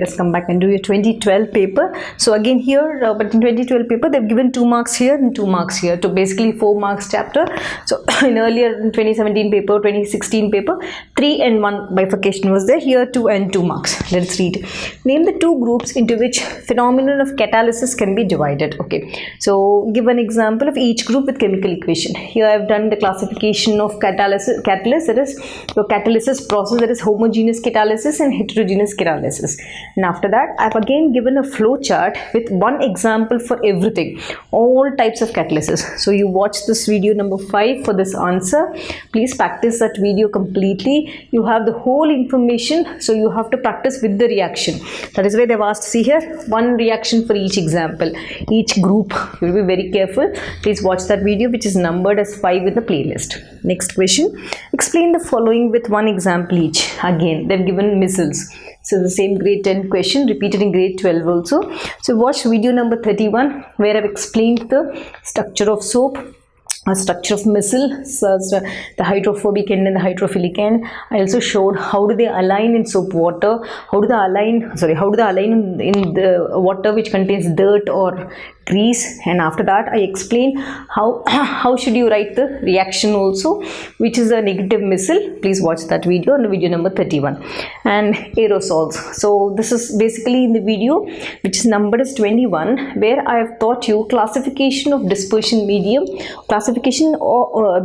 let us come back and do your 2012 paper. So again here, but in 2012 paper they've given 2 marks here and 2 marks here, so basically 4 marks chapter. So in earlier in 2017 paper, 2016 paper, 3 and 1 bifurcation was there. Here 2 and 2 marks. Let's read. Name the 2 groups into which phenomenon of catalysis can be divided. Okay, so give an example of each group with chemical equation. Here I have done the classification of catalyst, that is your catalysis process, that is homogeneous catalysis and heterogeneous catalysis. And after that I have again given a flow chart with one example for everything, all types of catalysis. So you watch this video number 5 for this answer. Please practice that video completely. You have the whole information, so you have to practice with the reaction. That is why they have asked, see here, one reaction for each example, each group. You will be very careful. Please watch that video, which is numbered as 5 in the playlist. Next question. Explain the following with one example each. Again, they've given missiles. So the same grade 10 question repeated in grade 12 also. So watch video number 31 where I've explained the structure of soap, a structure of missile, so the hydrophobic end and the hydrophilic end. I also showed how do they align in soap water, how do they align in the water which contains dirt or grease, and after that I explain how should you write the reaction also, which is a negative missile. Please watch that video on video number 31. And aerosols. So this is basically in the video which is numbered as 21, where I have taught you classification of dispersion medium, classification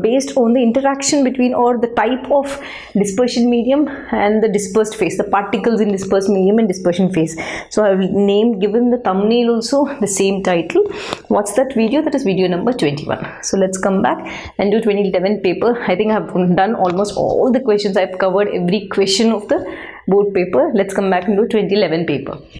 based on the interaction between or the type of dispersion medium and the dispersed phase, the particles in dispersed medium and dispersion phase. So I have given the thumbnail also the same title. Watch that video, that is video number 21. So let's come back and do 2011 paper. I think I have done almost all the questions. I have covered every question of the board paper. Let's come back and do 2011 paper.